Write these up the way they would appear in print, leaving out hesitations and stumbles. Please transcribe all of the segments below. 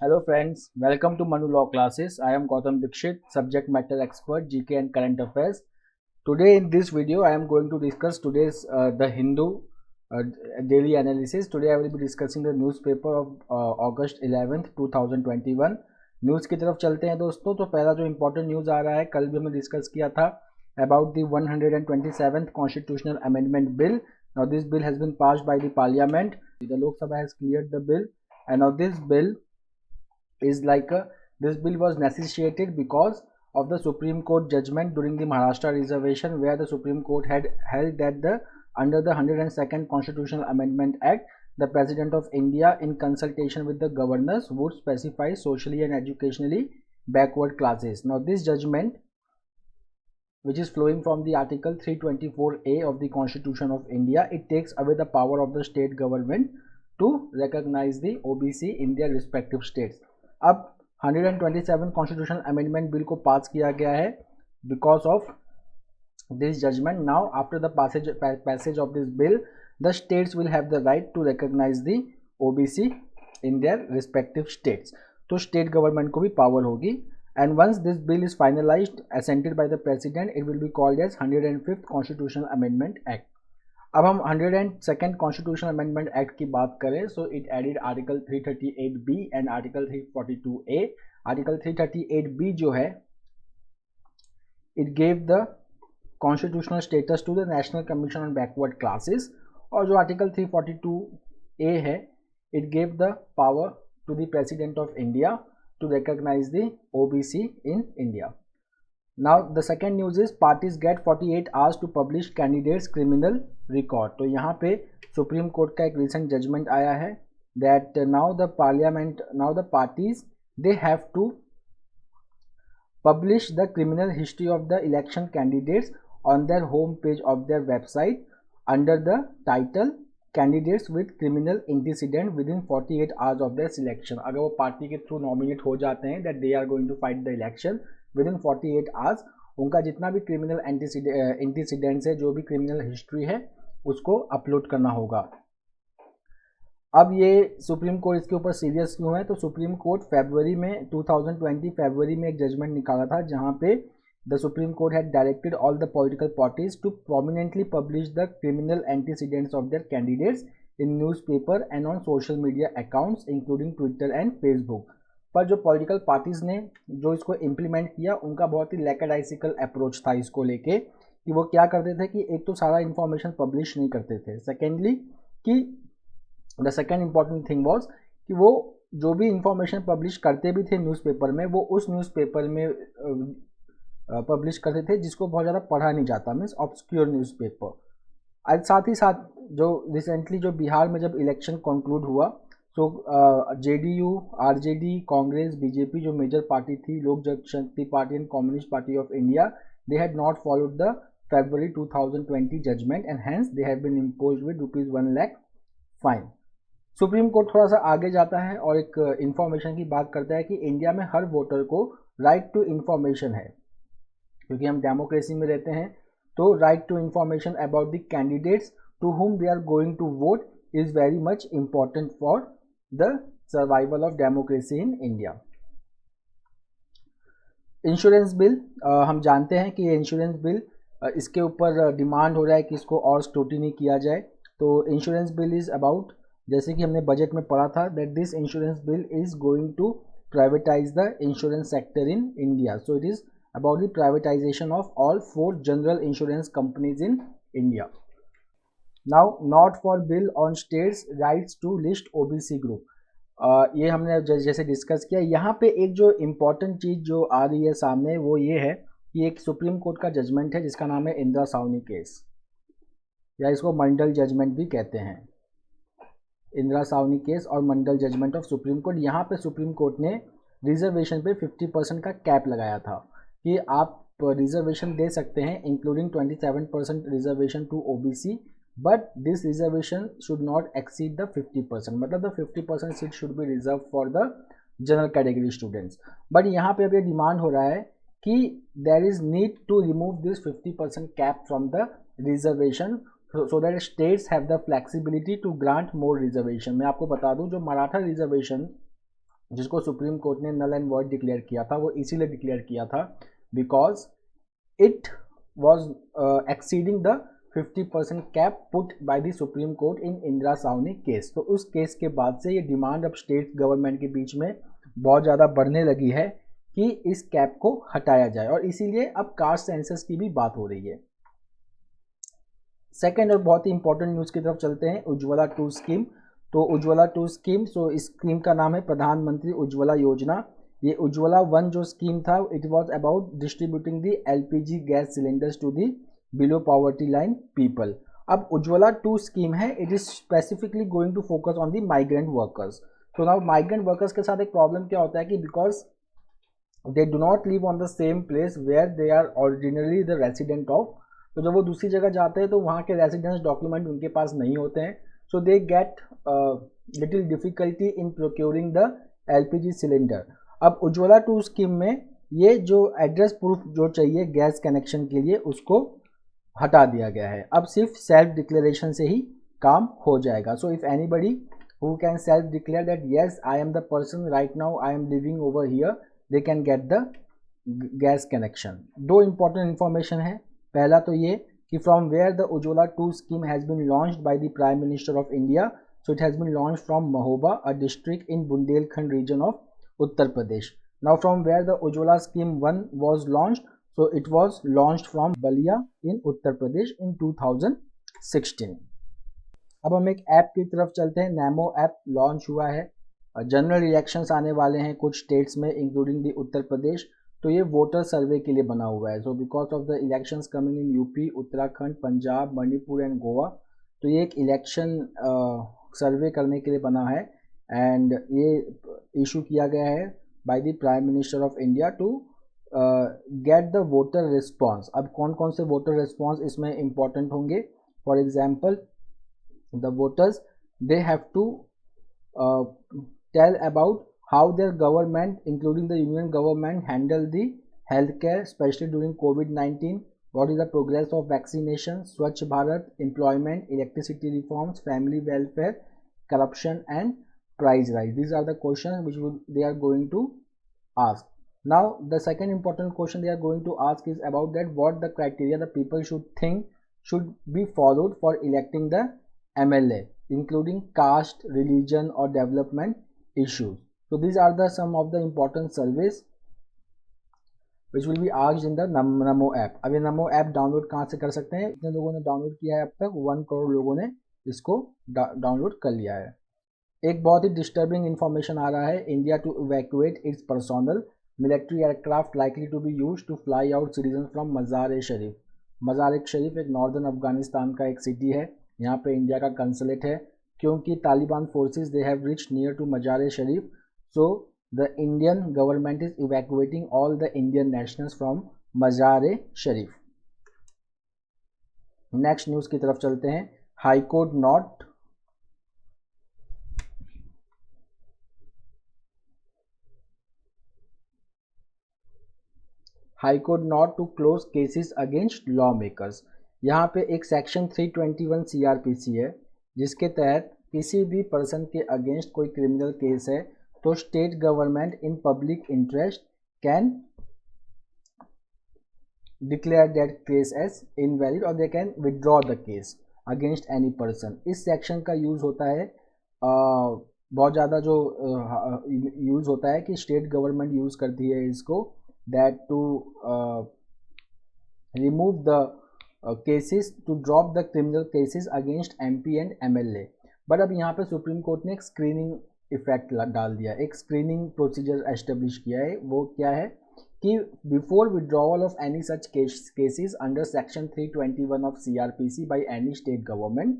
Hello friends, welcome to Manu Law Classes. I am Gautam Dikshit, subject matter expert, GK and current affairs. Today in this video, I am going to discuss today's The Hindu daily analysis. Today I will be discussing the newspaper of August 11th, 2021. News की तरफ चलते हैं दोस्तों। तो पहला जो important news आ रहा है, कल भी हमने डिस्कस किया था about the 127th constitutional amendment bill. Now this bill has been passed by the parliament. The Lok Sabha has cleared the bill, and now this bill is this bill was necessitated because of the Supreme Court judgment during the Maharashtra reservation, where the Supreme Court had held that under the 102nd Constitutional Amendment Act, the President of India, in consultation with the governors, would specify socially and educationally backward classes. Now this judgment, which is flowing from the Article 324A of the Constitution of India, it takes away the power of the state government to recognize the OBC in their respective states. अब 127 constitutional amendment bill को पास किया गया है because of this judgment. Now after the passage of this bill, the states will have the right to recognise the OBC in their respective states. तो state government को भी power होगी. And once this bill is finalised assented by the president, it will be called as 105th constitutional amendment act. अब हम 102nd constitutional amendment act की बात करें, so it added article 338B and article 342A. Article 338B जो है, it gave the constitutional status to the national commission on backward classes. और जो article 342A है, it gave the power to the president of India to recognise the OBC in India. Now the second news is parties get 48 hours to publish candidates criminal record. तो यहाँ पे supreme court का एक recent judgment आया है that now the parties they have to publish the criminal history of the election candidates on their home page of their website under the title candidates with criminal antecedent within 48 hours of their selection. अगर वो party के through nominate हो जाते हैं that they are going to fight the election within 48 hours, उनका जितना भी criminal antecedents है, जो भी क्रिमिनल हिस्ट्री है, उसको अपलोड करना होगा. अब ये सुप्रीम कोर्ट इसके ऊपर सीरियस क्यों है? तो सुप्रीम कोर्ट फरवरी में 2020 फरवरी में एक जजमेंट निकाला था जहां पे the supreme court had directed all the political parties to prominently publish the criminal antecedents of their candidates in newspaper and on social media accounts including Twitter and Facebook. पर जो political parties ने जो इसको implement किया, उनका बहुत ही लैकडाइसिकल approach था इसको लेके, कि वो क्या करते थे कि एक तो सारा इन्फॉर्मेशन पब्लिश नहीं करते थे. सेकेंडली कि the second important thing was कि वो जो भी इंफॉर्मेशन पब्लिश करते भी थे न्यूज़पेपर में, वो उस न्यूज़पेपर में पब्लिश करते थे जिसको बहुत ज़्यादा पढ़ा नहीं जाता, मीन्स ऑब्सक्योर न्यूज़पेपर. आज साथ ही साथ जो रिसेंटली जो बिहार में जब इलेक्शन कंक्लूड हुआ, तो JDU, RJD, कांग्रेस, BJP जो मेजर पार्टी थी, Lok Janshakti party and communist party of India, they had not followed the February 2020 judgement and hence they have been imposed with ₹1 lakh fine. Supreme court थोड़ा सा आगे जाता है और एक इंफॉर्मेशन की बात करता है कि इंडिया में हर वोटर को राइट टू इंफॉर्मेशन है, क्योंकि हम डेमोक्रेसी में रहते हैं. तो right to information about the candidates to whom they are going to vote is very much important for the survival of democracy in India. Insurance bill, हम जानते हैं कि ये इंश्योरेंस बिल, इसके ऊपर डिमांड हो रहा है कि इसको और स्क्रूटिनी किया जाए. तो इंश्योरेंस बिल इज़ अबाउट, जैसे कि हमने बजट में पढ़ा था, that this insurance bill is going to privatise the insurance sector in India. So it is about the privatisation of all 4 general insurance companies in India. Now not for bill on states rights to list OBC group. ये हमने जैसे discuss किया. यहाँ पे एक जो important चीज़ जो आ रही है सामने, वो ये है कि एक सुप्रीम कोर्ट का जजमेंट है जिसका नाम है इंदिरा सावनी केस, या इसको मंडल जजमेंट भी कहते हैं. इंदिरा सावनी केस और मंडल जजमेंट ऑफ सुप्रीम कोर्ट. यहाँ पे सुप्रीम कोर्ट ने रिजर्वेशन पे 50% का कैप लगाया था कि आप रिजर्वेशन दे सकते हैं, including 27% reservation to OBC, but this reservation should not exceed the 50%. मतलब the 50% seat should be reserved for the general category students. but यहाँ पे अब ये डिमांड हो रहा है कि there is need to remove this 50% cap from the reservation so that states have the flexibility to grant more reservation. मैं आपको बता दूं, जो मराठा रिजर्वेशन जिसको सुप्रीम कोर्ट ने नल एंड वॉइड डिक्लेयर किया था, वो इसीलिए डिक्लेयर किया था because it was exceeding the 50% cap put by the supreme court in Indira Sawhney case. तो उस केस के बाद से ये डिमांड अब स्टेट गवर्नमेंट के बीच में बहुत ज़्यादा बढ़ने लगी है कि इस कैप को हटाया जाए, और इसीलिए अब कास्ट सेंसस की भी बात हो रही है। सेकेंड और बहुत ही इंपॉर्टेंट न्यूज़ की तरफ चलते हैं, उज्ज्वला 2 स्कीम। तो उज्ज्वला 2 स्कीम, सो इस स्कीम का नाम है प्रधानमंत्री उज्ज्वला योजना। ये उज्ज्वला 1 जो स्कीम था, it was about distributing the LPG gas cylinders to the below poverty line people. अब उज्ज्वला 2 स्कीम है, it is specifically going to focus on the migrant workers. तो नाउ माइग्रेंट वर्कर्स के साथ एक प्रॉब्लम क्या होता है कि because they do not live on the same place where they are originally the resident of. तो जब वो दूसरी जगह जाते हैं तो वहाँ के रेसिडेंस डॉक्यूमेंट उनके पास नहीं होते हैं, so they get little difficulty in procuring the LPG cylinder. अब उज्ज्वला 2 स्कीम में ये जो एड्रेस प्रूफ जो चाहिए गैस कनेक्शन के लिए, उसको हटा दिया गया है। अब सिर्फ सेल्फ डिक्लेरेशन से ही काम हो जाएगा। So if anybody who can self declare that yes I am the person right now I am living over here, they can get the gas connection। दो important information है। पहला तो ये कि from where the Ujjwala 2 scheme has been launched by the Prime Minister of India, so it has been launched from Mahoba, a district in Bundelkhand region of Uttar Pradesh। Now from where the Ujjwala scheme 1 was launched, so it was launched from Balia in Uttar Pradesh in 2016। अब हम एक app की तरफ चलते हैं। नैमो app launch हुआ है। General elections आने वाले हैं कुछ स्टेट्स में इंक्लूडिंग द उत्तर प्रदेश, तो ये वोटर सर्वे के लिए बना हुआ है। So because of the elections coming in UP, Uttarakhand, Punjab, Manipur and Goa, तो ये एक इलेक्शन सर्वे करने के लिए बना है एंड ये इशू किया गया है by the prime minister of India to get the voter response. अब कौन कौन से वोटर रिस्पॉन्स इसमें इंपॉर्टेंट होंगे? For example, the voters, they have to tell about how their government including the union government handle the healthcare especially during COVID-19, what is the progress of vaccination, Swachh Bharat, employment, electricity reforms, family welfare, corruption and price rise। These are the questions which they are going to ask। Now the second important question they are going to ask is about that what the criteria the people should think should be followed for electing the MLA, including caste, religion or development issues। So these are the some of the important surveys which will be asked in the NaMo app. अब ये नमो app download कहाँ से कर सकते हैं? इतने लोगों ने डाउनलोड किया है अब तक, 1 करोड़ लोगों ने इसको डाउनलोड कर लिया है। एक बहुत ही डिस्टर्बिंग इंफॉर्मेशन आ रहा है, India to evacuate its personal military aircraft likely to be used to fly out citizen from Mazar e शरीफ। मज़ार ए शरीफ एक नॉर्दर्न अफगानिस्तान का एक सिटी है, यहाँ पे इंडिया का कंसुलेट है। क्योंकि Taliban forces they have reached near to Mazar Sharif, so the Indian government is evacuating all the Indian nationals from Mazar Sharif. Next news की तरफ चलते हैं। High court not to close cases against law makers. यहाँ पे एक सेक्शन 321 CRPC है जिसके तहत किसी भी पर्सन के अगेंस्ट कोई क्रिमिनल केस है तो state government in public interest can declare that case as invalid और they can withdraw the case against any person. इस सेक्शन का यूज़ होता है बहुत ज़्यादा जो यूज़ होता है कि स्टेट गवर्नमेंट यूज़ करती है इसको that to remove the cases to drop the criminal cases against MP and MLA। But अब यहाँ पे सुप्रीम कोर्ट ने एक स्क्रीनिंग इफेक्ट डाल दिया, एक स्क्रीनिंग प्रोसीजर एस्टेब्लिश किया है। वो क्या है कि before withdrawal of any such cases under section 321 of CRPC by any state government,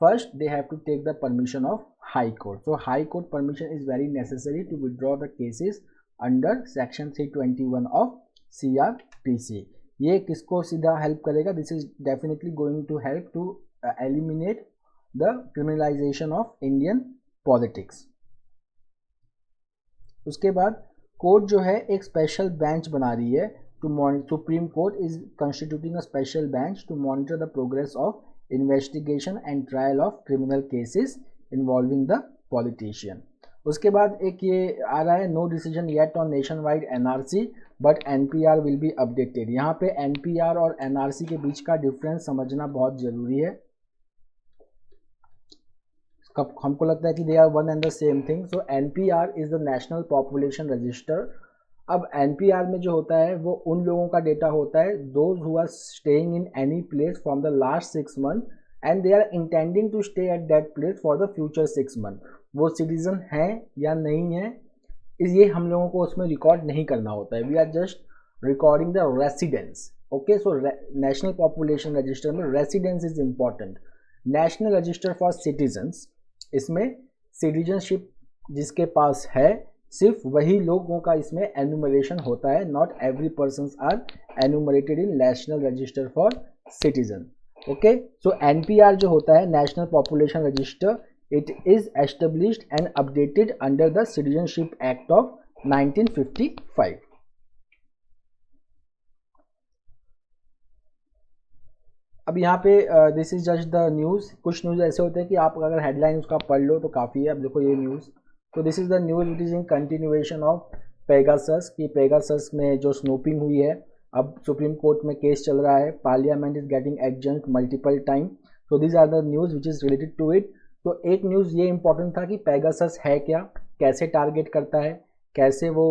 first they have to take the permission of high court. So high court permission is very necessary to withdraw the cases under section 321 of CRPC। ये किसको सीधा help करेगा? This is definitely going to help to eliminate the criminalisation of Indian politics. उसके बाद court जो है एक special bench बना रही है to monitor, supreme court is constituting a special bench to monitor the progress of investigation and trial of criminal cases involving the politician. उसके बाद एक ये आ रहा है, no decision yet on nationwide NRC but NPR will be updated. यहाँ पे NPR और एनआरसी के बीच का डिफरेंस समझना बहुत जरूरी है। हमको लगता है कि they are one and the same thing. So NPR is the national population register. अब एनपीआर में जो होता है वो उन लोगों का डेटा होता है, those who are staying in any place from the last 6 month and they are intending to stay at that place for the future 6 month. वो सिटीजन हैं या नहीं है, ये हम लोगों को उसमें रिकॉर्ड नहीं करना होता है। We are just recording the residence. Okay, so national population register में residence is important. National register for citizens, इसमें सिटीजनशिप जिसके पास है सिर्फ वही लोगों का इसमें एनुमरेशन होता है। Not every person are enumerated in national register for citizen. Okay, so NPR जो होता है national population register, it is established and updated under the Citizenship Act of 1955. अब यहाँ पे this is just the news. कुछ news ऐसे होते हैं कि आप अगर हेडलाइन उसका पढ़ लो तो काफ़ी है। अब देखो ये न्यूज़, तो this is the news which is in continuation of Pegasus, कि पेगासस में जो स्नूपिंग हुई है, अब सुप्रीम कोर्ट में केस चल रहा है, parliament is getting adjourned multiple time. So this are the news which is related to it. तो एक न्यूज़ ये इंपॉर्टेंट था कि पेगासस है क्या, कैसे टारगेट करता है, कैसे वो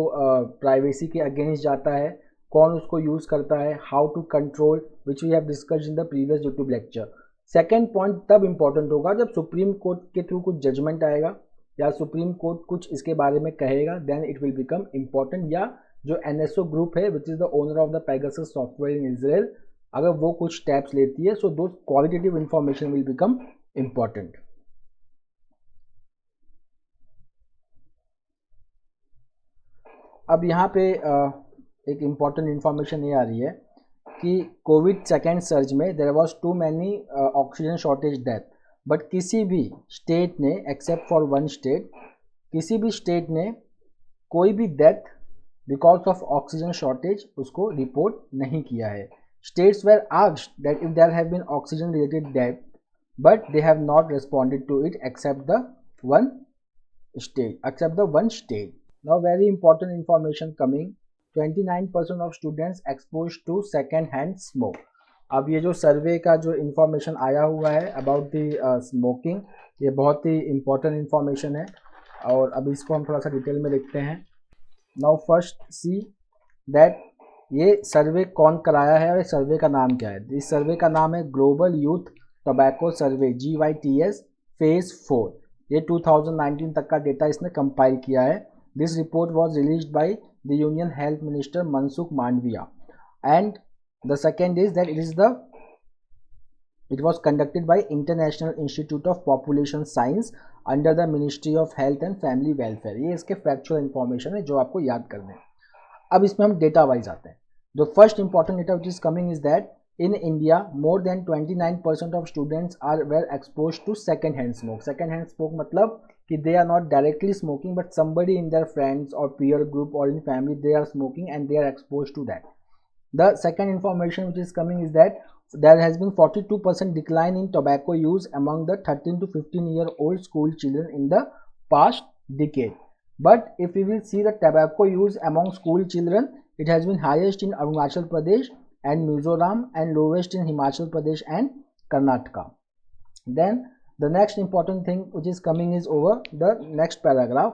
प्राइवेसी के अगेंस्ट जाता है, कौन उसको यूज़ करता है, how to control, which we have discussed in the previous YouTube lecture. Second point तब इंपॉर्टेंट होगा जब सुप्रीम कोर्ट के थ्रू कुछ जजमेंट आएगा या सुप्रीम कोर्ट कुछ इसके बारे में कहेगा, then it will become important. या जो एनएसओ ग्रुप है which is the owner of the Pegasus software in Israel, अगर वो कुछ स्टेप्स लेती है, सो दो qualitative information will become important. अब यहाँ पे एक इम्पॉर्टेंट इंफॉर्मेशन ये आ रही है कि कोविड सेकेंड सर्ज में there was too many oxygen shortage death, but किसी भी स्टेट ने एक्सेप्ट फॉर वन स्टेट, किसी भी स्टेट ने कोई भी death because of oxygen shortage उसको रिपोर्ट नहीं किया है। States were asked that if there have been oxygen related death but they have not responded to it except the one state. Now very important information coming, 29% of students exposed to second hand smoke। अब ये जो सर्वे का जो information आया हुआ है about the smoking, ये बहुत ही इम्पोर्टेंट इंफॉर्मेशन है और अब इसको हम थोड़ा सा डिटेल में देखते हैं। नाउ फर्स्ट सी दैट ये सर्वे कौन कराया है और इस सर्वे का नाम क्या है। इस सर्वे का नाम है ग्लोबल यूथ टोबैको सर्वे GYTS फेज 4। ये 2019 तक का डेटा इसने कंपाइल किया है। This report was released by the Union Health Minister Mansukh Mandviya, and the second is that it was conducted by International Institute of Population Science under the Ministry of Health and Family Welfare। ये इसके factual information है जो आपको याद करने हैं। अब इसमें हम डेटा वाइज आते हैं। The first important data which is coming is that in India more than 29% of students were exposed to second hand smoke। second hand smoke मतलब कि they are not directly smoking but somebody in their friends or peer group or in family they are smoking and they are exposed to that। The second information which is coming is that there has been 42% decline in tobacco use among the 13 to 15-year-old school children in the past decade। But if we will see the tobacco use among school children, it has been highest in Arunachal Pradesh and Mizoram and lowest in Himachal Pradesh and Karnataka। Then the next important thing which is coming is over the next paragraph,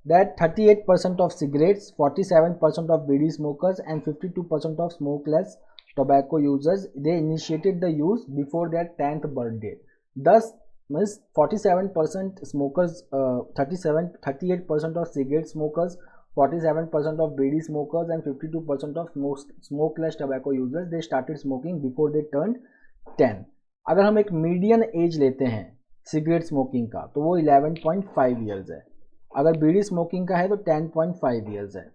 that 38% of cigarettes, 47% of bidi smokers and 52% of smokeless tobacco users they initiated the use before their 10th birthday। Thus means 47% smokers, 38% of cigarette smokers, 47% of bidi smokers and 52% of smokeless tobacco users they started smoking before they turned 10। अगर हम एक median as लेते हैं cigarette smoking का तो वो 11.5 years है, अगर बीड़ी स्मोकिंग का है तो 10.5 ईयर्स है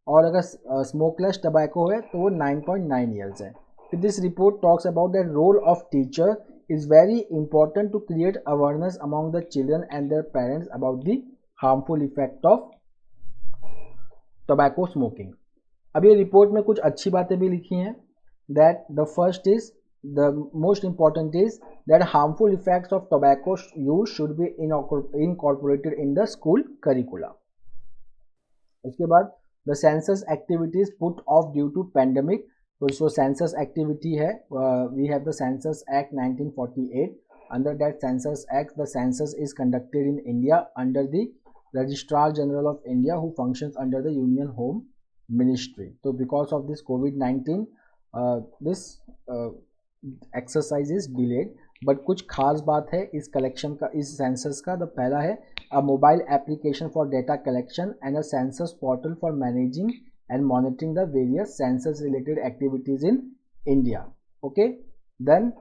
और अगर स्मोकलेस टबैको है तो वो 9.9 ईयर्स है। This report talks about the role of teacher is very important to create awareness among the children and their parents about the harmful effect of tobacco smoking। अब ये report में कुछ अच्छी बातें भी लिखी हैं, that the first is the most important is that harmful effects of tobacco use should be incorporated in the school curricula. उसके बाद the census activities put off due to pandemic. So census activity है, we have the Census Act 1948. Under that Census Act, the census is conducted in India under the Registrar General of India, who functions under the Union Home Ministry. So because of this COVID-19, this exercise is delayed. But कुछ खास बात है इस collection का, इस census का. The पहला है a mobile application for data collection and a census portal for managing and monitoring the various census related activities in India. Okay, then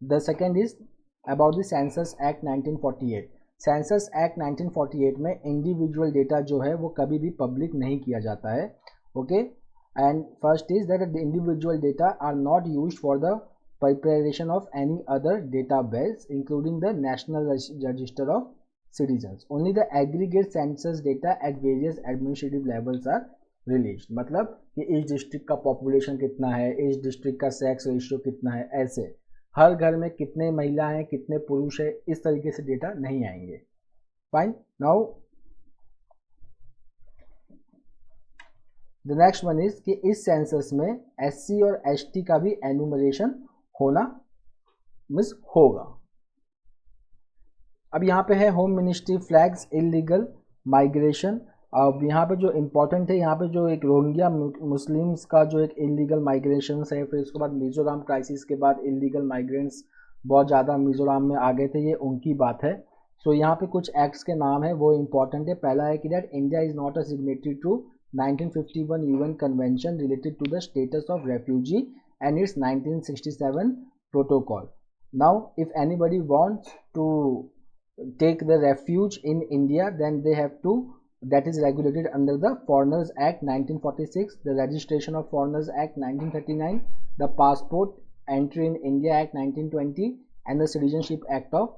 the second is about the census act 1948. Census act 1948 में individual data जो है वो कभी भी public नहीं किया जाता है. Okay, and first is that the individual data are not used for the preparation of any other database including the National Register of Citizens. Only the aggregate census data at various administrative levels are released. मतलब कि इस district का population कितना है, इस district का sex ratio कितना है, ऐसे हर घर में कितने महिला हैं, कितने पुरुष है, इस तरीके से डेटा नहीं आएंगे. Fine. Now the next one is कि इस सेंसस में SC और ST का भी एनुमरेशन होना मिस होगा. अब यहाँ पे है home ministry flags illegal migration. अब यहाँ पे जो इम्पोर्टेंट है, यहाँ पे जो एक रोहिंग्या मुस्लिम्स का जो एक इलीगल माइग्रेशन है, फिर उसके बाद मिजोरम क्राइसिस के बाद इलीगल माइग्रेंट्स बहुत ज़्यादा मिजोरम में आ गए थे, ये उनकी बात है. सो यहाँ पे कुछ एक्ट्स के नाम है वो इम्पोर्टेंट है. पहला है कि that India is not a signatory to 1951 UN convention related to the status of refugee and its 1967 protocol. Now if anybody wants to take the refuge in India, then they have to, that is regulated under the Foreigners Act 1946, the Registration of Foreigners Act 1939, the Passport Entry in India Act 1920 and the Citizenship Act of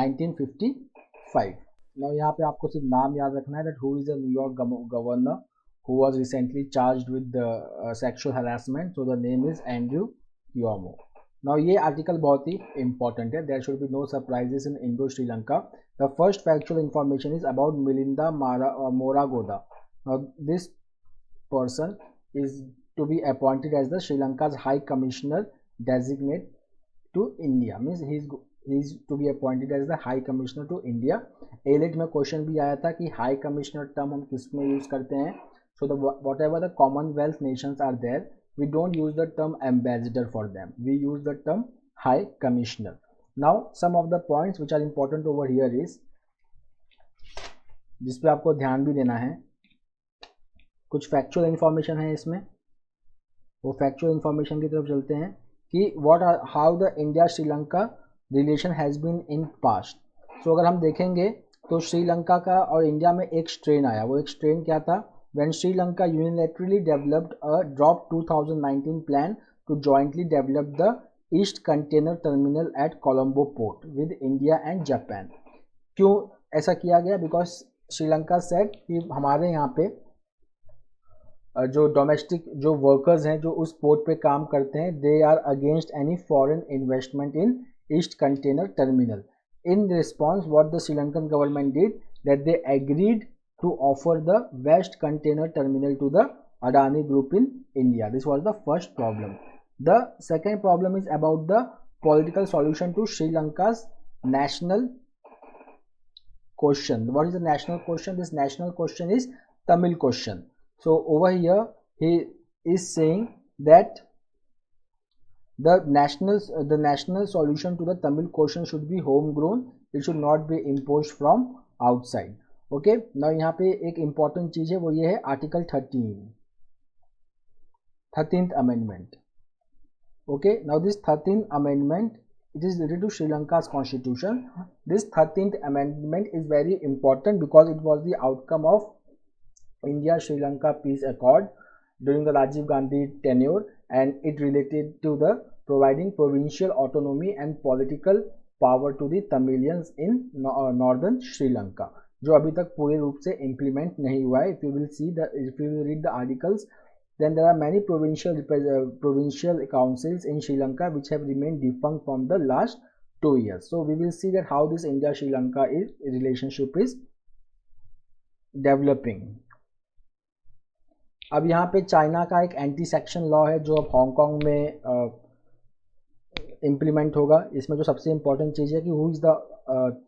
1955. Now यहाँ पे आपको सिर्फ नाम याद रखना है, that who is the New York governor who was recently charged with the sexual harassment. So the name is Andrew Cuomo. Now ये article बहुत ही important है. There should be no surprises in Indo-Sri Lanka. The first factual information is about Milinda Moragoda. Now this person is to be appointed as the Sri Lanka's High Commissioner designate to India. Means he's to be appointed as the High Commissioner to India. ALET में question भी आया था कि high commissioner term हम किस में use करते हैं. So whatever the Commonwealth nations are there, we don't use the term ambassador for them. We use the term High Commissioner. Now some of the points which are important over here is, जिस पे आपको ध्यान भी देना है, कुछ factual information है इसमें. वो फैक्चुअल इंफॉर्मेशन की तरफ चलते हैं कि how the India Sri Lanka relation has been in past. सो अगर हम देखेंगे तो श्रीलंका का और इंडिया में एक स्ट्रेन आया. वो एक स्ट्रेन क्या था? When Sri Lanka unilaterally developed a DROP 2019 plan to jointly develop the East Container Terminal at Colombo Port with India and Japan. क्यों ऐसा किया गया? Because श्रीलंका said कि हमारे यहाँ पे जो डोमेस्टिक जो वर्कर्स हैं जो उस पोर्ट पे काम करते हैं, they are against any foreign investment in East Container Terminal. In response, what the Sri Lankan government did, that they agreed to offer the West Container Terminal to the Adani Group in India. This was the first problem. The second problem is about the political solution to Sri Lanka's national question. What is the national question? This national question is Tamil question. So over here he is saying that the national solution to the Tamil question should be homegrown. It should not be imposed from outside. Okay, ना यहाँ पे एक important चीज है, वो ये है article 13th amendment. Okay, now this 13th amendment it is related to Sri Lanka's constitution. This 13th amendment is very important because it was the outcome of India Sri Lanka peace accord during the Rajiv Gandhi tenure, and it related to the providing provincial autonomy and political power to the Tamilians in northern Sri Lanka, जो अभी तक पूरे रूप से implement नहीं हुआ है. If you will read the articles, Then there are many provincial councils in Sri Lanka which have remained defunct from the last 2 years. So we will see that how this India Sri Lanka relationship is developing. अब यहाँ पे China का एक anti section law है जो अब Hong Kong में implement होगा. इसमें जो सबसे इंपॉर्टेंट चीज़ है कि who is the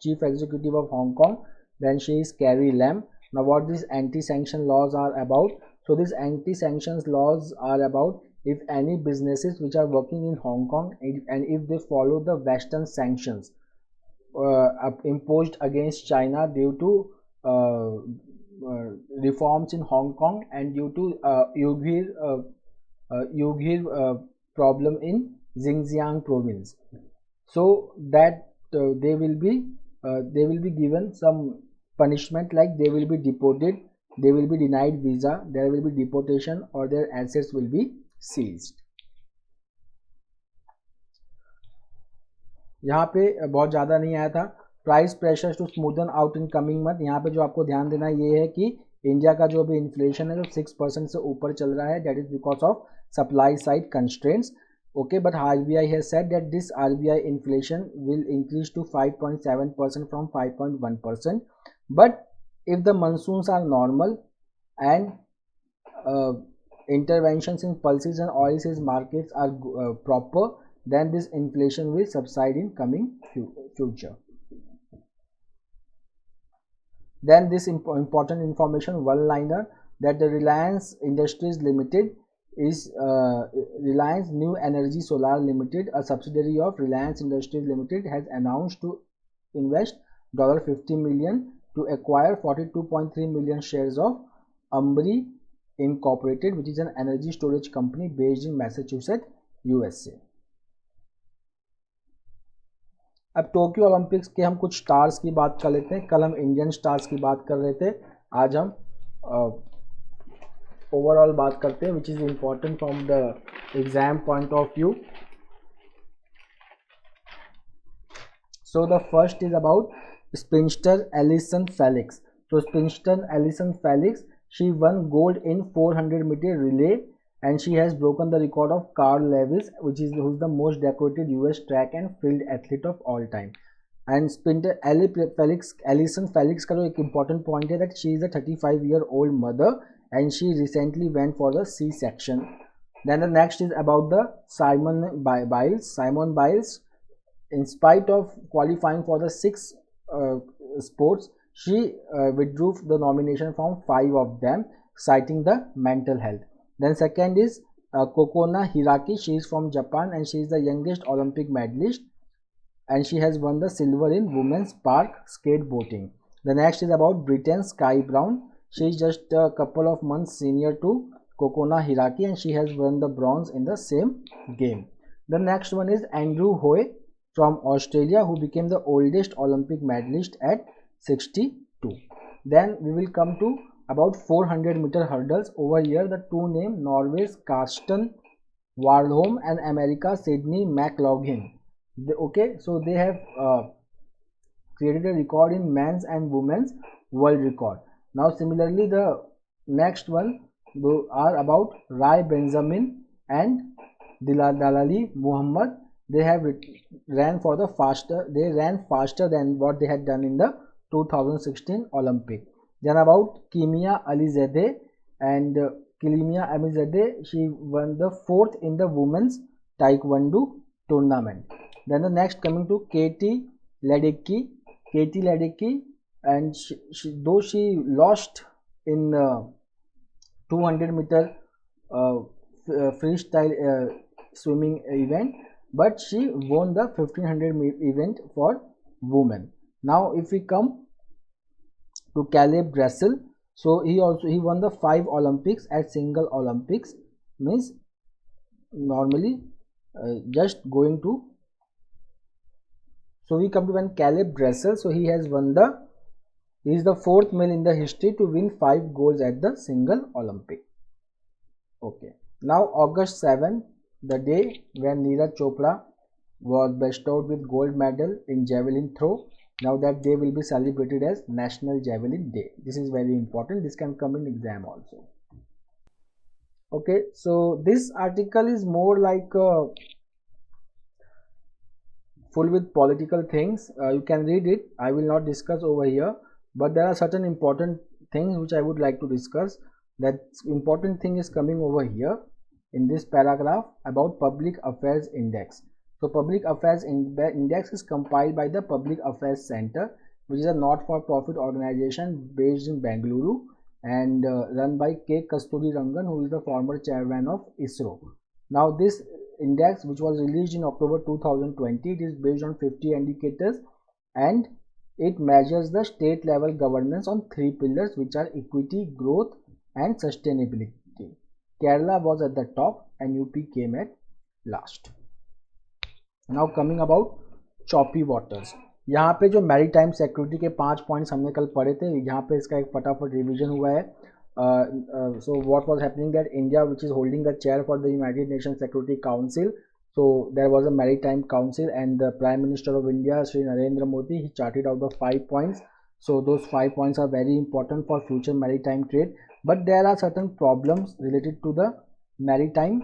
chief executive of Hong Kong, then she is Carrie Lam. Now what this anti sanction laws are about? So these anti-sanctions laws are about if any businesses which are working in Hong Kong and if they follow the Western sanctions imposed against China due to reforms in Hong Kong and due to Uyghur problem in Xinjiang province, so that they will be given some punishment, like they will be deported, they will be denied visa, there will be deportation or their assets will be seized. यहाँ पे बहुत ज़्यादा नहीं आया था. Price pressures to smoothen out in coming month. यहाँ पे जो आपको ध्यान देना ये है कि इंडिया का जो अभी इन्फ्लेशन है जो 6% से ऊपर चल रहा है, that is because of supply side constraints. Okay, but RBI has said that this RBI inflation will increase to 5.7% from 5.1%. But if the monsoons are normal and interventions in pulses and oilseeds markets are proper, then this inflation will subside in coming future. Then this important information, one liner, that the Reliance Industries Limited is Reliance New Energy Solar Limited, a subsidiary of Reliance Industries Limited, has announced to invest $50 million to acquire 42.3 million shares of Ambri Incorporated, which is an energy storage company based in Massachusetts, USA. अब Tokyo Olympics के हम कुछ stars की बात कर लेते हैं. कल हम इंडियन स्टार्स की बात कर रहे थे, आज हम ओवरऑल बात करते हैं, which is important from the exam point of view. So the first is about spinster Allyson Felix. So spinster Allyson Felix, she won gold in 400-meter relay and she has broken the record of Carl Lewis, who's the most decorated US track and field athlete of all time. And sprinter Allyson Felix का जो एक important point है that she is a 35-year-old mother and she recently went for the C-section. Then the next is about the Simone Biles. Simone Biles, in spite of qualifying for the 6 sports, she withdrew the nomination from 5 of them, citing the mental health. Then second is Kokona Hiraki. She is from Japan and she is the youngest Olympic medalist and she has won the silver in women's park skateboarding. The next is about Britain Sky Brown. She is just a couple of months senior to Kokona Hiraki and she has won the bronze in the same game. The next one is Andrew Hoy from Australia, who became the oldest Olympic medalist at 62. Then we will come to about 400-meter hurdles. Over here the two names, Norway's Karsten Warholm and America Sydney McLaughlin. Okay, so they have created a record in men's and women's world record. Now similarly the next one are about Rai Benjamin and Dalali Muhammad. They have ran faster than what they had done in the 2016 Olympic. Then about Kimia Alizadeh and Kilimia Amizadeh, she won the 4th in the women's taekwondo tournament. Then the next coming to Katie Ledecky, and though she lost in 200-meter freestyle swimming event, but she won the 1500 event for women. Now if we come to Caleb Dressel, so he won the 5 Olympics at single Olympics, means normally just going to, so we come to when Caleb Dressel, so he is the 4th male in the history to win 5 golds at the single Olympic. Okay, now August 7, the day when Neeraj Chopra was bestowed with gold medal in javelin throw. Now that day will be celebrated as National Javelin Day. This is very important. This can come in exam also. Okay, so this article is more like full with political things. You can read it. I will not discuss over here, but there are certain important things which I would like to discuss. That important thing is coming over here in this paragraph about Public Affairs Index. So Public Affairs Index is compiled by the Public Affairs Center, which is a not-for-profit organization based in Bengaluru and run by K. Kasturi Rangan, who is the former chairman of ISRO. Now this index, which was released in October 2020, it is based on 50 indicators and it measures the state level governance on three pillars, which are equity, growth and sustainability. Kerala was at the top and UP came at last. Now coming about choppy waters. यहाँ पे जो maritime security के 5 points हमने कल पढ़े थे, यहाँ पे इसका एक फटाफट रिवीजन हुआ है. So what was happening that India, which is holding the chair for the United Nations Security Council, so there was a maritime council and the Prime Minister of India, Shri Narendra Modi, he charted out the 5 points. So those 5 points are very important for future maritime trade, but there are certain problems related to the maritime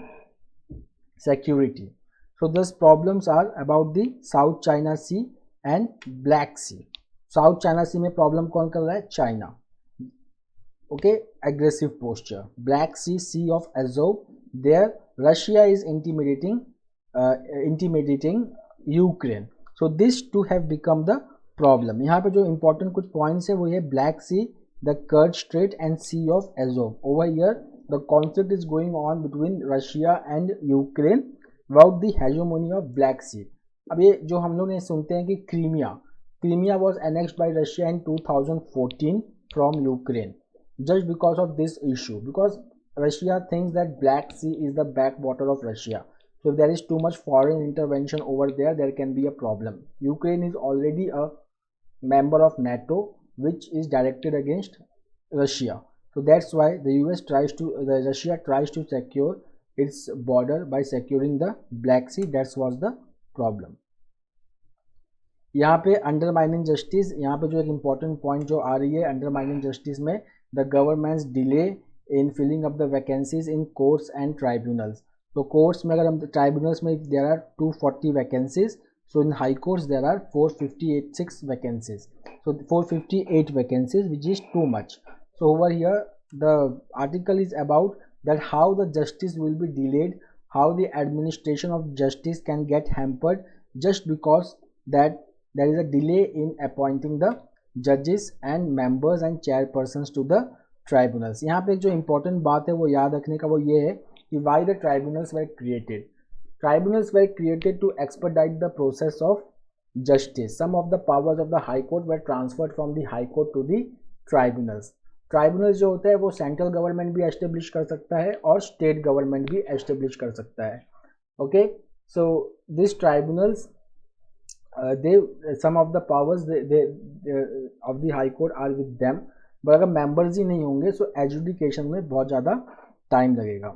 security. So those problems are about the South China Sea and Black Sea. South China Sea में problem कौन कर रहा है? China. Okay, aggressive posture. Black Sea, Sea of Azov, there Russia is intimidating Ukraine. So these two have become the problem. यहाँ पे जो important कुछ points है वो ये Black Sea, the Kerch Strait and Sea of Azov. Over here the conflict is going on between Russia and Ukraine about the hegemony of Black Sea. अब ये जो हम लोग ने सुनते हैं कि Crimea was annexed by Russia in 2014 from Ukraine just because of this issue, because Russia thinks that Black Sea is the backwater of Russia. So if there is too much foreign intervention over there, there can be a problem. Ukraine is already a member of NATO, which is directed against Russia. So that's why Russia tries to secure its border by securing the Black Sea. That was the problem. यहाँ पे undermining justice, यहाँ पे जो एक important point जो आ रही है अंडरमाइनिंग जस्टिस में, the government's delay in filling up the vacancies in courts and tribunals. तो कोर्ट्स में अगर हम ट्राइब्यूनल्स में there are 240 vacancies, so in high courts there are 458 vacancies, so 458 vacancies, which is too much. So over here the article is about that how the justice will be delayed, how the administration of justice can get hampered just because that there is a delay in appointing the judges and members and chairpersons to the tribunals. यहाँ पे जो important बात है वो याद रखने का वो ये है कि why the tribunals were created. Tribunals were created to expedite the process of justice. Some of the powers of the High Court were transferred from the High Court to the tribunals. Tribunals जो होता है वो central government भी establish कर सकता है और state government भी एस्टेब्लिश कर सकता है. Okay, so this tribunals some of the powers of the High Court are with them, but अगर members ही नहीं होंगे so adjudication में बहुत ज़्यादा time लगेगा.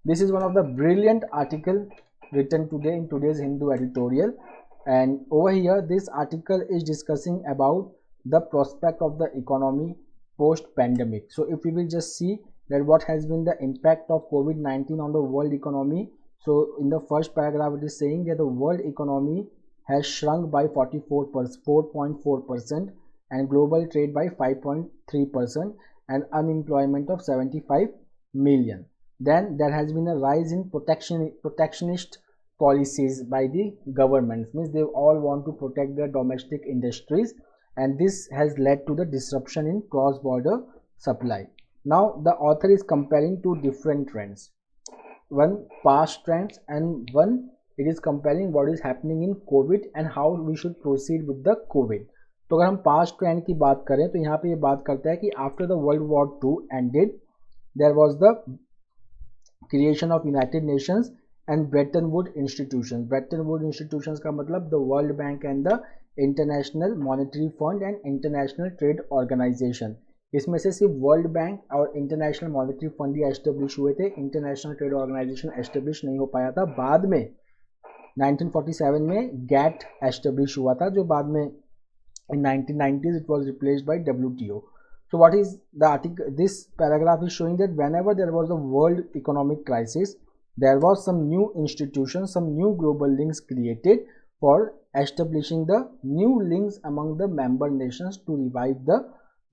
This is one of the brilliant article written today in today's Hindu editorial, and over here this article is discussing about the prospect of the economy post pandemic. So if we will just see that what has been the impact of COVID-19 on the world economy. So in the first paragraph it is saying that the world economy has shrunk by 4.4% and global trade by 5.3% and unemployment of 75 million. Then there has been a rise in protectionist policies by the governments, means they all want to protect their domestic industries, and this has led to the disruption in cross-border supply. Now the author is comparing two different trends, one past trends and one it is comparing what is happening in COVID and how we should proceed with the COVID. तो अगर हम past trend की बात करें तो यहाँ पे ये बात करता है कि after the world war II ended, there was the creation of United Nations and Bretton Woods institutions. Bretton Woods institutions का मतलब the World Bank and the International Monetary Fund and International Trade Organization. इसमें से सिर्फ world bank और international monetary fund ही establish हुए थे, international trade organisation establish नहीं हो पाया था. बाद में 1947 में गैट एस्टेब्लिश हुआ था, जो बाद में in 1990s it was replaced by WTO. So what is the article? This paragraph is showing that whenever there was a world economic crisis, there was some new institutions, some new global links created for establishing the new links among the member nations to revive the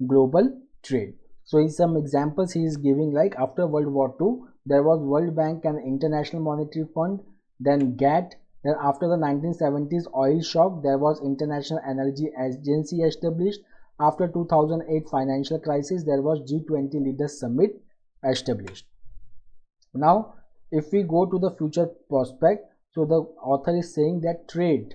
global trade. So in some examples he is giving, like after World War II, there was World Bank and International Monetary Fund, then GATT. Then after the 1970s oil shock, there was International Energy Agency established. After 2008 financial crisis, there was G20 Leaders Summit established. Now, if we go to the future prospect, so the author is saying that trade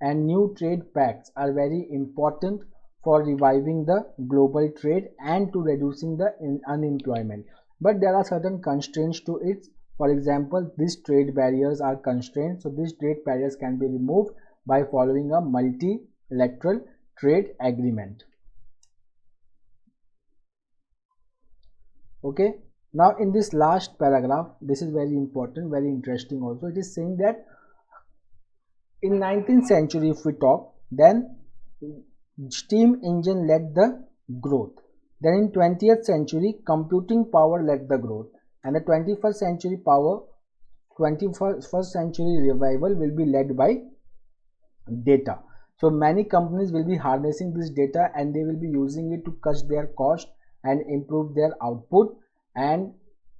and new trade pacts are very important for reviving the global trade and to reducing the unemployment. But there are certain constraints to it. For example, these trade barriers are constrained, so these trade barriers can be removed by following a multilateral trade agreement. Okay, now in this last paragraph, this is very important, very interesting also. It is saying that in 19th century, if we talk, then steam engine led the growth. Then in 20th century, computing power led the growth. And the 21st century revival will be led by data. So many companies will be harnessing this data and they will be using it to cut their cost and improve their output, and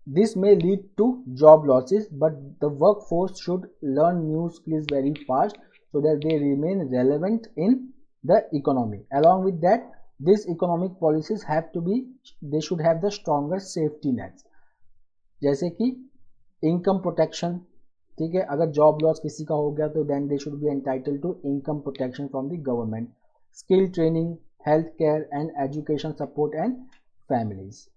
this may lead to job losses, but the workforce should learn new skills very fast so that they remain relevant in the economy. Along with that, these economic policies they should have the stronger safety nets, जैसे कि income protection. ठीक है, अगर job loss किसी का हो गया तो then they should be entitled to income protection from the government, skill training, health care and education support and families.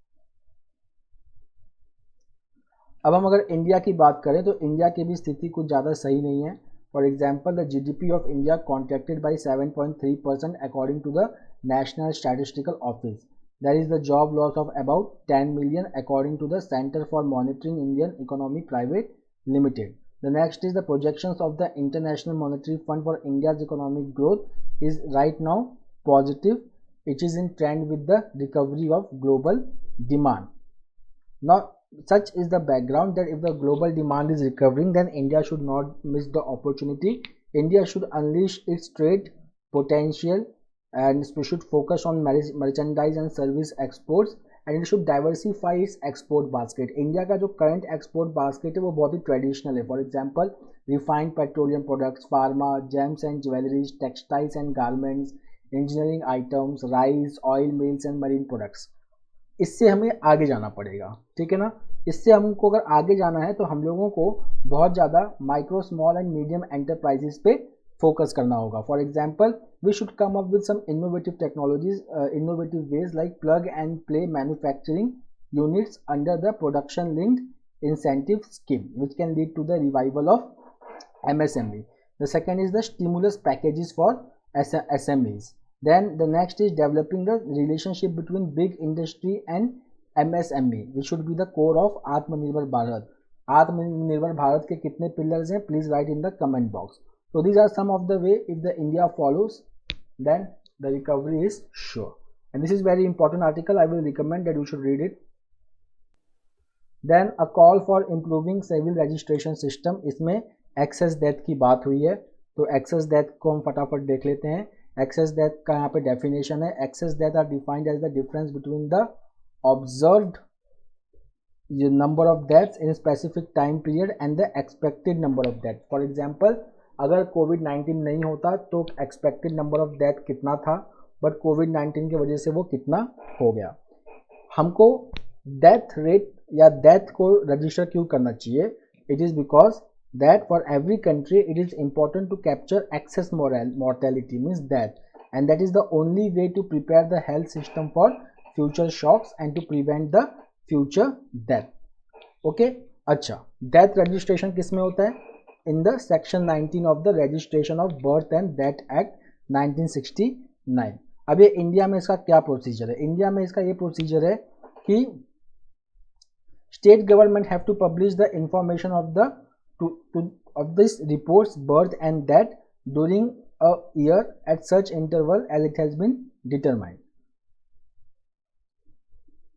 अब हम अगर इंडिया की बात करें तो इंडिया की भी स्थिति कुछ ज़्यादा सही नहीं है. For example, the GDP of India contracted by 7.3% according to the national statistical office. There is the job loss of about 10 million according to the Center for Monitoring Indian Economy Private Limited. The next is the projections of the International Monetary Fund for India's economic growth is right now positive. It is in trend with the recovery of global demand. Now, such is the background that if the global demand is recovering, then India should not miss the opportunity. India should unleash its trade potential and we should focus on merchandise and service exports, and it should diversify its export basket. India का जो current export basket है वो बहुत ही traditional है. For example, refined petroleum products, pharma, James and jewelleries, textiles and garments, engineering items, rice, oil mills and marine products. इससे हमें आगे जाना पड़ेगा. ठीक है ना. इससे हमको अगर आगे जाना है तो हम लोगों को बहुत ज़्यादा micro, small and medium enterprises पे फोकस करना होगा. For example, we should come up with some innovative technologies, innovative ways like plug and play manufacturing units under the production linked incentive scheme which can lead to the revival of MSME. The second is the stimulus packages for SMEs. Then the next is developing the relationship between big industry and MSME, which should be the core of Atmanirbhar Bharat. Atmanirbhar Bharat के कितने pillars हैं? Please write in the comment box. So these are some of the way if the India follows, then the recovery is sure. And this is very important article. I will recommend that you should read it. Then a call for improving civil registration system. इसमें excess death की बात हुई है, तो excess death को हम फटाफट देख लेते हैं. Excess death का यहाँ पे definition है. Excess death are defined as the difference between the observed number of deaths in a specific time period and the expected number of deaths. For example, अगर COVID-19 नहीं होता तो एक्सपेक्टेड नंबर ऑफ डेथ कितना था, but COVID-19 की वजह से वो कितना हो गया. हमको डेथ रेट या डेथ को रजिस्टर क्यों करना चाहिए? It is because that for every country it is important to capture excess mortality means death, and that is the only way to prepare the health system for future shocks and to prevent the future death. Okay, अच्छा, death registration किस में होता है? in the section 19 of the registration of birth and death act 1969. अब ये India में इसका क्या प्रोसीजर है? इंडिया में इसका ये प्रोसीजर है कि state government have to publish the information of this reports birth and death during a year at such interval as it has been determined.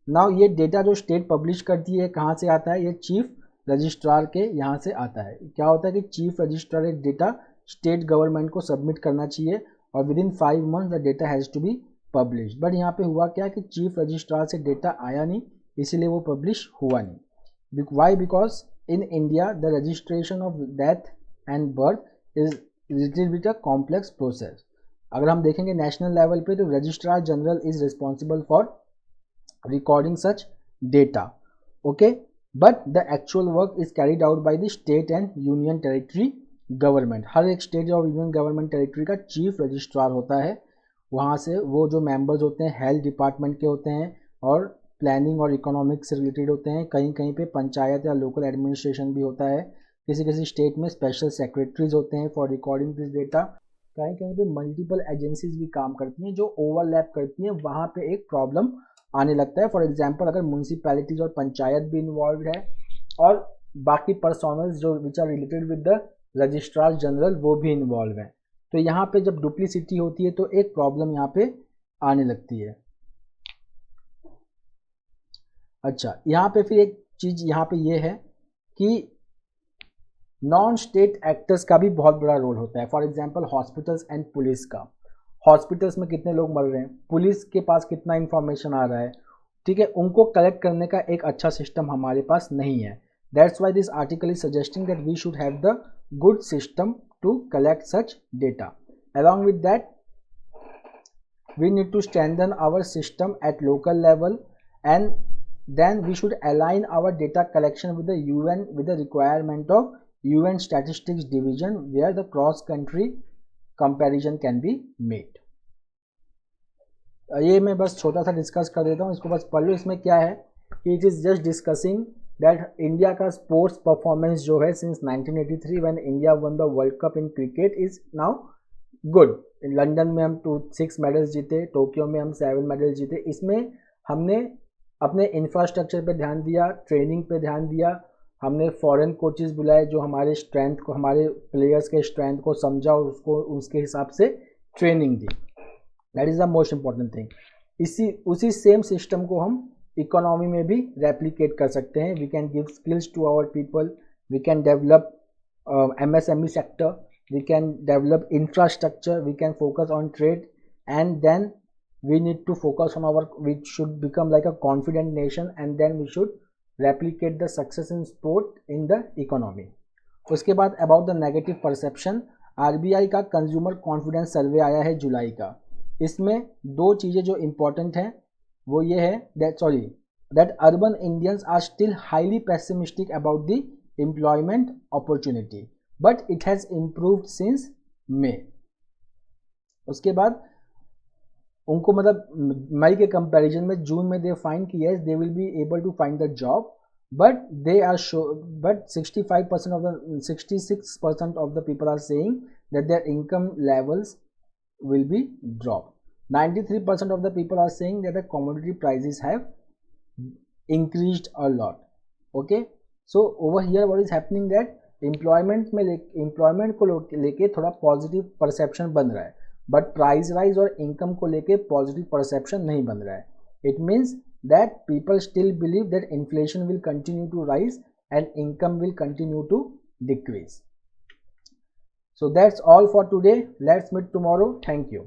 Now ये डेटा जो स्टेट पब्लिश करती है कहाँ से आता है, ये चीफ रजिस्ट्रार के यहाँ से आता है। क्या होता है कि चीफ रजिस्ट्रार एक डेटा स्टेट गवर्नमेंट को सबमिट करना चाहिए और within 5 months the data has to be publish. But यहाँ पे हुआ क्या कि चीफ रजिस्ट्रार से डेटा आया नहीं, इसीलिए वो पब्लिश हुआ नहीं। Why? Because in India the registration of death and birth is little bit a complex process. अगर हम देखेंगे नेशनल लेवल पे तो registrar general is responsible for recording such data, okay, but the actual work is carried out by the state and union territory government। हर एक state और union government territory का chief registrar होता है, वहाँ से वो जो मेंबर्स होते हैं हेल्थ डिपार्टमेंट के होते हैं और प्लानिंग और इकोनॉमिक्स से रिलेटेड होते हैं। कहीं कहीं पे पंचायत या लोकल एडमिनिस्ट्रेशन भी होता है, किसी किसी स्टेट में स्पेशल सेक्रेटरीज होते हैं फॉर रिकॉर्डिंग दिस डेटा। कहीं कहीं पे मल्टीपल एजेंसीज भी काम करती हैं जो ओवरलैप करती हैं, वहाँ पे एक प्रॉब्लम आने लगता है। फॉर एग्जाम्पल अगर म्यूनसिपैलिटीज और पंचायत भी इन्वॉल्व है और बाकी पर्सोनल्स जो which are related with the registrar general वो भी इन्वॉल्व है, तो यहाँ पे जब डुप्लीसिटी होती है तो एक प्रॉब्लम यहाँ पे आने लगती है। अच्छा, यहाँ पे फिर एक चीज यहाँ पे ये है कि नॉन स्टेट एक्टर्स का भी बहुत बड़ा रोल होता है। For example hospitals and police का, हॉस्पिटल्स में कितने लोग मर रहे हैं, पुलिस के पास कितना इंफॉर्मेशन आ रहा है, ठीक है, उनको कलेक्ट करने का एक अच्छा सिस्टम हमारे पास नहीं है। That's why this article is suggesting that we should have the good system to collect such data. Along with that we need to strengthen our system at local level, and then we should align our data collection with the UN, with the requirement of UN statistics division where the cross country comparison can be made। ये मैं बस छोटा सा discuss कर देता हूँ, इसको बस पढ़ लो। इसमें क्या है कि it is just discussing that India का स्पोर्ट्स परफॉर्मेंस जो है since 1983 when India one the world cup in cricket is now good. London में हम 6 मेडल्स जीते, टोक्यो में हम 7 मेडल्स जीते। इसमें हमने अपने इंफ्रास्ट्रक्चर पे ध्यान दिया, ट्रेनिंग पे ध्यान दिया, हमने फॉरेन कोचेस बुलाए जो हमारे स्ट्रेंथ को, हमारे प्लेयर्स के स्ट्रेंथ को समझा और उसको उसके हिसाब से ट्रेनिंग दी। That is the most important thing. उसी सेम सिस्टम को हम इकोनॉमी में भी रेप्लिकेट कर सकते हैं। We can give skills to our people, we can develop MSME sector, we can develop infrastructure, we can focus on trade, and then we need to focus on we should become like a confident nation, and then we should replicate the success in sport in the economy। उसके बाद about the negative perception, RBI का consumer confidence सर्वे आया है जुलाई का। इसमें 2 चीज़ें जो important हैं वो ये है that urban Indians are still highly pessimistic about the employment opportunity, but it has improved since May। उसके बाद उनको मतलब मई के कंपैरिजन में जून में दे फाइंड कि yes they will be able to find the job, but they are but 66% of the people are saying that their income levels will be dropped। 93% of the people are saying that the commodity prices have increased a lot। okay, so over here what is happening that employment को लेके थोड़ा positive perception बन रहा है, but price rise और income को लेके positive perception नहीं बन रहा है। It means that people still believe that inflation will continue to rise and income will continue to decrease. So that's all for today, let's meet tomorrow, thank you.